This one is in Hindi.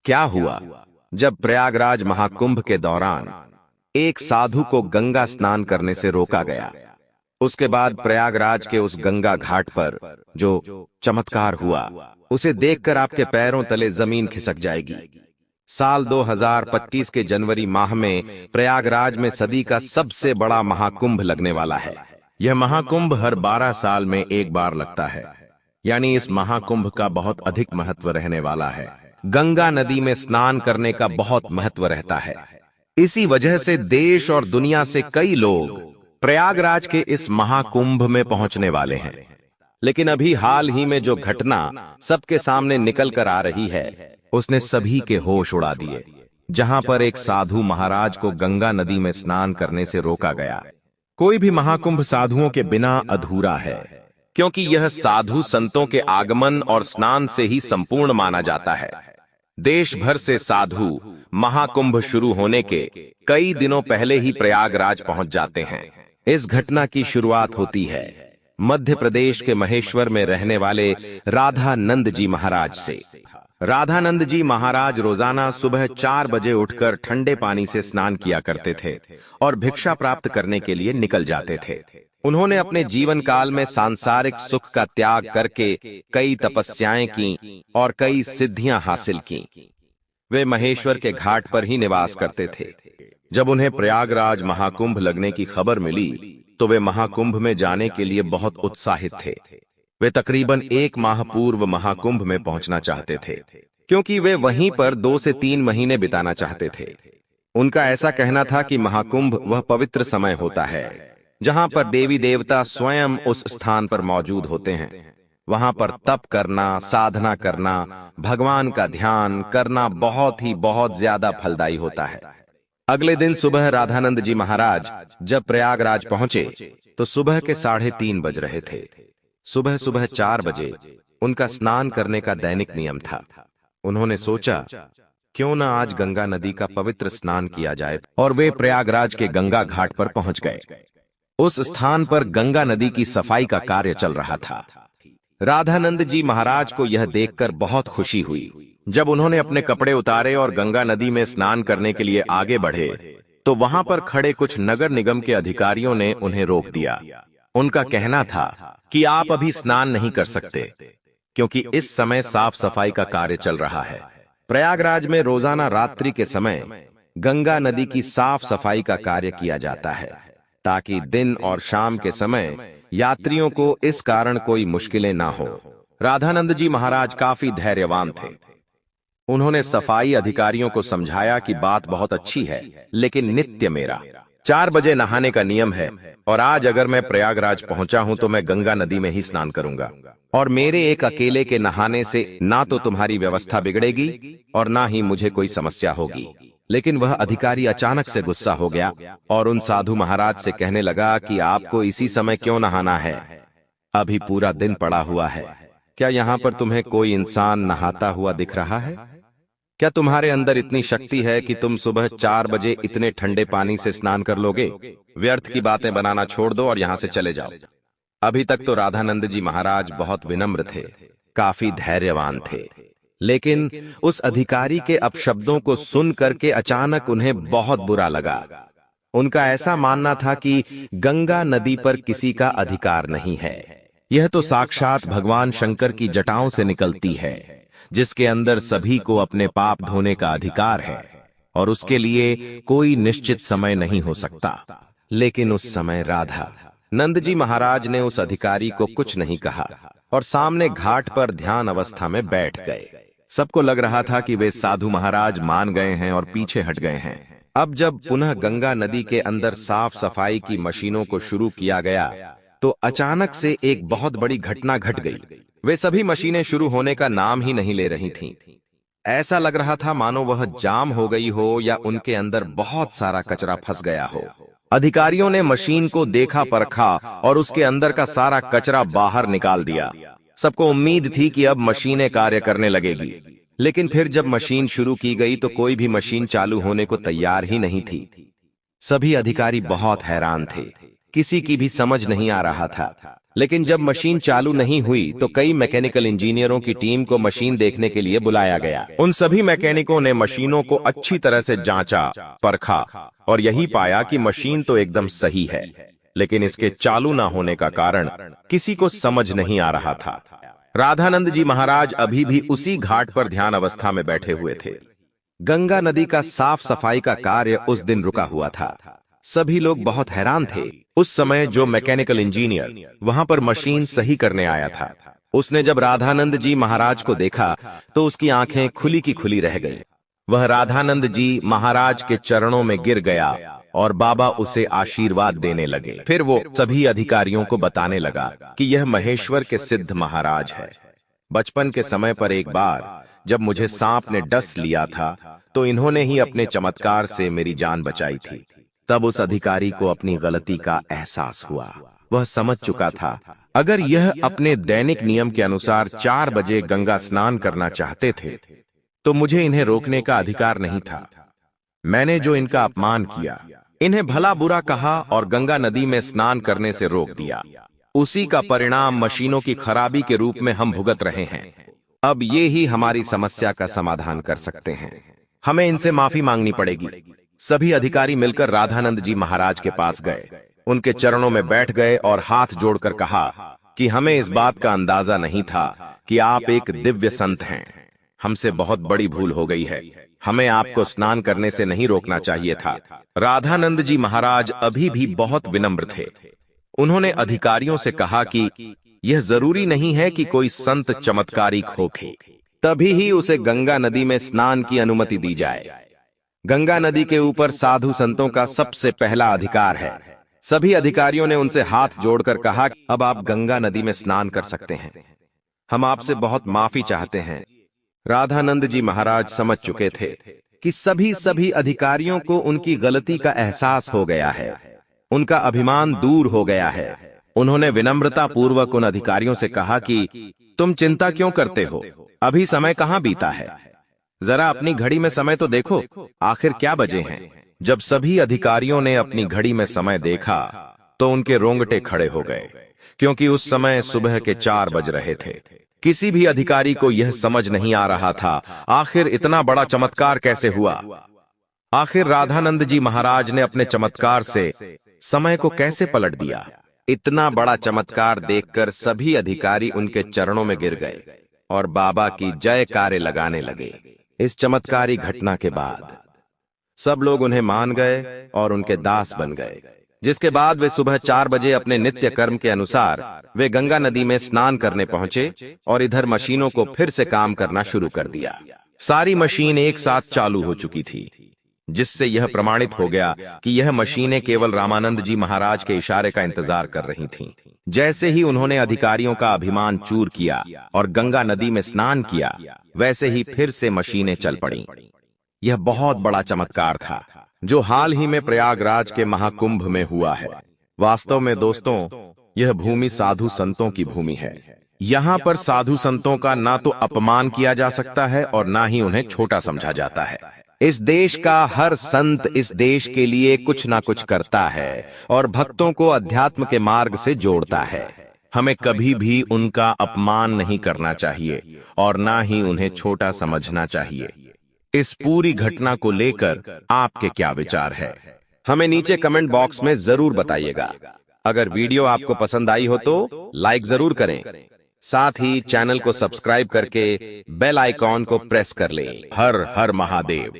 क्या हुआ? जब प्रयागराज महाकुंभ के दौरान एक साधु को गंगा स्नान करने से रोका गया, उसके बाद प्रयागराज के उस गंगा घाट पर जो चमत्कार हुआ, उसे देखकर आपके पैरों तले जमीन खिसक जाएगी। साल 2025 के जनवरी माह में प्रयागराज में सदी का सबसे बड़ा महाकुंभ लगने वाला है। यह महाकुंभ हर 12 साल में एक बार लगता है, यानी इस महाकुंभ का बहुत अधिक महत्व रहने वाला है। गंगा नदी में स्नान करने का बहुत महत्व रहता है। इसी वजह से देश और दुनिया से कई लोग प्रयागराज के इस महाकुंभ में पहुंचने वाले हैं। लेकिन अभी हाल ही में जो घटना सबके सामने निकल कर आ रही है, उसने सभी के होश उड़ा दिए। जहां पर एक साधु महाराज को गंगा नदी में स्नान करने से रोका गया। कोई भी महाकुंभ साधुओं के बिना अधूरा है, क्योंकि यह साधु संतों के आगमन और स्नान से ही संपूर्ण माना जाता है। देश भर से साधु महाकुंभ शुरू होने के कई दिनों पहले ही प्रयागराज पहुंच जाते हैं। इस घटना की शुरुआत होती है मध्य प्रदेश के महेश्वर में रहने वाले राधानंद जी महाराज से। राधानंद जी महाराज रोजाना सुबह 4 बजे उठकर ठंडे पानी से स्नान किया करते थे और भिक्षा प्राप्त करने के लिए निकल जाते थे। उन्होंने अपने जीवन काल में सांसारिक सुख का त्याग करके कई तपस्याएं की और कई सिद्धियां हासिल की। वे महेश्वर के घाट पर ही निवास करते थे। जब उन्हें प्रयागराज महाकुंभ लगने की खबर मिली तो वे महाकुंभ में जाने के लिए बहुत उत्साहित थे। वे तकरीबन 1 माह पूर्व महाकुंभ में पहुंचना चाहते थे, क्योंकि वे वहीं पर 2 से 3 महीने बिताना चाहते थे। उनका ऐसा कहना था कि महाकुंभ वह पवित्र समय होता है जहां पर देवी देवता स्वयं उस स्थान पर मौजूद होते हैं। वहां पर तप करना, साधना करना, भगवान का ध्यान करना बहुत ज्यादा फलदायी होता है। अगले दिन सुबह राधानंद जी महाराज जब प्रयागराज पहुंचे तो सुबह के 3:30 बज रहे थे। सुबह 4 बजे उनका स्नान करने का दैनिक नियम था। उन्होंने सोचा, क्यों न आज गंगा नदी का पवित्र स्नान किया जाए, और वे प्रयागराज के गंगा घाट पर पहुंच गए। उस स्थान पर गंगा नदी की सफाई का कार्य चल रहा था। राधानंद जी महाराज को यह देखकर बहुत खुशी हुई। जब उन्होंने अपने कपड़े उतारे और गंगा नदी में स्नान करने के लिए आगे बढ़े तो वहां पर खड़े कुछ नगर निगम के अधिकारियों ने उन्हें रोक दिया। उनका कहना था कि आप अभी स्नान नहीं कर सकते, क्योंकि इस समय साफ सफाई का कार्य चल रहा है। प्रयागराज में रोजाना रात्रि के समय गंगा नदी की साफ सफाई का कार्य किया जाता है, ताकि दिन और शाम के समय यात्रियों को इस कारण कोई मुश्किलें ना हो। राधानंद जी महाराज काफी धैर्यवान थे। उन्होंने सफाई अधिकारियों को समझाया कि बात बहुत अच्छी है, लेकिन नित्य मेरा 4 बजे नहाने का नियम है, और आज अगर मैं प्रयागराज पहुंचा हूं तो मैं गंगा नदी में ही स्नान करूंगा, और मेरे एक अकेले के नहाने से ना तो तुम्हारी व्यवस्था बिगड़ेगी और ना ही मुझे कोई समस्या होगी। लेकिन वह अधिकारी अचानक से गुस्सा हो गया और उन साधु महाराज से कहने लगा कि आपको इसी समय क्यों नहाना है? अभी पूरा दिन पड़ा हुआ है। क्या यहाँ पर तुम्हें कोई इंसान नहाता हुआ दिख रहा है? क्या तुम्हारे अंदर इतनी शक्ति है कि तुम सुबह 4 बजे इतने ठंडे पानी से स्नान कर लोगे? व्यर्थ की बातें बनाना छोड़ दो और यहाँ से चले जाओ। अभी तक तो राधानंद जी महाराज बहुत विनम्र थे, काफी धैर्यवान थे, लेकिन उस अधिकारी के अपशब्दों को सुन करके अचानक उन्हें बहुत बुरा लगा। उनका ऐसा मानना था कि गंगा नदी पर किसी का अधिकार नहीं है। यह तो साक्षात भगवान शंकर की जटाओं से निकलती है, जिसके अंदर सभी को अपने पाप धोने का अधिकार है, और उसके लिए कोई निश्चित समय नहीं हो सकता। लेकिन उस समय राधा नंद जी महाराज ने उस अधिकारी को कुछ नहीं कहा और सामने घाट पर ध्यान अवस्था में बैठ गए। सबको लग रहा था कि वे साधु महाराज मान गए हैं और पीछे हट गए हैं। अब जब पुनः गंगा नदी के अंदर साफ सफाई की मशीनों को शुरू किया गया तो अचानक से एक बहुत बड़ी घटना घट गई। वे सभी मशीनें शुरू होने का नाम ही नहीं ले रही थीं। ऐसा लग रहा था मानो वह जाम हो गई हो या उनके अंदर बहुत सारा कचरा फंस गया हो। अधिकारियों ने मशीन को देखा परखा और उसके अंदर का सारा कचरा बाहर निकाल दिया। सबको उम्मीद थी कि अब मशीनें कार्य करने लगेगी, लेकिन फिर जब मशीन शुरू की गई तो कोई भी मशीन चालू होने को तैयार ही नहीं थी। सभी अधिकारी बहुत हैरान थे, किसी की भी समझ नहीं आ रहा था लेकिन जब मशीन चालू नहीं हुई तो कई मैकेनिकल इंजीनियरों की टीम को मशीन देखने के लिए बुलाया गया। उन सभी मैकेनिकों ने मशीनों को अच्छी तरह से जांचा, परखा और यही पाया कि मशीन तो एकदम सही है, लेकिन इसके चालू ना होने का कारण किसी को समझ नहीं आ रहा था। राधानंद जी महाराज अभी भी उसी घाट पर ध्यान अवस्था में बैठे हुए थे। गंगा नदी का साफ सफाई का कार्य उस दिन रुका हुआ था। सभी लोग बहुत हैरान थे। उस समय जो मैकेनिकल इंजीनियर वहां पर मशीन सही करने आया था, उसने जब राधानंद जी महाराज को देखा तो उसकी आंखें खुली की खुली रह गईं। वह राधानंद जी महाराज के चरणों में गिर गया और बाबा उसे आशीर्वाद देने लगे। फिर वो सभी अधिकारियों को बताने लगा कि यह महेश्वर के सिद्ध महाराज है। बचपन के समय पर एक बार जब मुझे सांप ने डस लिया था तो इन्होंने ही अपने चमत्कार से मेरी जान बचाई थी। तब उस अधिकारी को अपनी गलती का एहसास हुआ। वह समझ चुका था अगर यह अपने दैनिक नियम के अनुसार 4 बजे गंगा स्नान करना चाहते थे तो मुझे इन्हें रोकने का अधिकार नहीं था। मैंने जो इनका अपमान किया, इन्हें भला बुरा कहा और गंगा नदी में स्नान करने से रोक दिया, उसी का परिणाम मशीनों की खराबी के रूप में हम भुगत रहे हैं। अब ये ही हमारी समस्या का समाधान कर सकते हैं। हमें इनसे माफी मांगनी पड़ेगी। सभी अधिकारी मिलकर राधानंद जी महाराज के पास गए, उनके चरणों में बैठ गए और हाथ जोड़कर कहा कि हमें इस बात का अंदाजा नहीं था कि आप एक दिव्य संत हैं। हमसे बहुत बड़ी भूल हो गई है। हमें आपको स्नान करने से नहीं रोकना चाहिए था। राधानंद जी महाराज अभी भी बहुत विनम्र थे। उन्होंने अधिकारियों से कहा कि यह जरूरी नहीं है कि कोई संत चमत्कारिक होके तभी ही उसे गंगा नदी में स्नान की अनुमति दी जाए। गंगा नदी के ऊपर साधु संतों का सबसे पहला अधिकार है। सभी अधिकारियों ने उनसे हाथ जोड़कर कहा, अब आप गंगा नदी में स्नान कर सकते हैं। हम आपसे बहुत माफी चाहते हैं। राधानंद जी महाराज समझ चुके थे कि सभी अधिकारियों को उनकी गलती का एहसास हो गया है। उनका अभिमान दूर हो गया है। उन्होंने विनम्रता पूर्वक उन अधिकारियों से कहा कि तुम चिंता क्यों करते हो? अभी समय कहां बीता है? जरा अपनी घड़ी में समय तो देखो, आखिर क्या बजे हैं? जब सभी अधिकारियों ने अपनी घड़ी में समय देखा तो उनके रोंगटे खड़े हो गए, क्योंकि उस समय सुबह के 4 बज रहे थे। किसी भी अधिकारी को यह समझ नहीं आ रहा था आखिर इतना बड़ा चमत्कार कैसे हुआ। आखिर राधानंद जी महाराज ने अपने चमत्कार से समय को कैसे पलट दिया। इतना बड़ा चमत्कार देखकर सभी अधिकारी उनके चरणों में गिर गए और बाबा की जयकारे लगाने लगे। इस चमत्कारी घटना के बाद सब लोग उन्हें मान गए और उनके दास बन गए, जिसके बाद वे सुबह 4 बजे अपने नित्य कर्म के अनुसार वे गंगा नदी में स्नान करने पहुंचे और इधर मशीनों को फिर से काम करना शुरू कर दिया। सारी मशीन एक साथ चालू हो चुकी थी, जिससे यह प्रमाणित हो गया कि यह मशीनें केवल रामानंद जी महाराज के इशारे का इंतजार कर रही थीं। जैसे ही उन्होंने अधिकारियों का अभिमान चूर किया और गंगा नदी में स्नान किया, वैसे ही फिर से मशीनें चल पड़ीं। यह बहुत बड़ा चमत्कार था जो हाल ही में प्रयागराज के महाकुंभ में हुआ है। वास्तव में दोस्तों, यह भूमि साधु संतों की भूमि है। यहाँ पर साधु संतों का ना तो अपमान किया जा सकता है और ना ही उन्हें छोटा समझा जाता है। इस देश का हर संत इस देश के लिए कुछ ना कुछ करता है और भक्तों को अध्यात्म के मार्ग से जोड़ता है। हमें कभी भी उनका अपमान नहीं करना चाहिए और ना ही उन्हें छोटा समझना चाहिए। इस पूरी घटना को लेकर आपके क्या विचार है? हमें नीचे कमेंट बॉक्स में जरूर बताइएगा। अगर वीडियो आपको पसंद आई हो तो लाइक जरूर करें। साथ ही चैनल को सब्सक्राइब करके बेल आइकॉन को प्रेस कर लें। हर हर महादेव।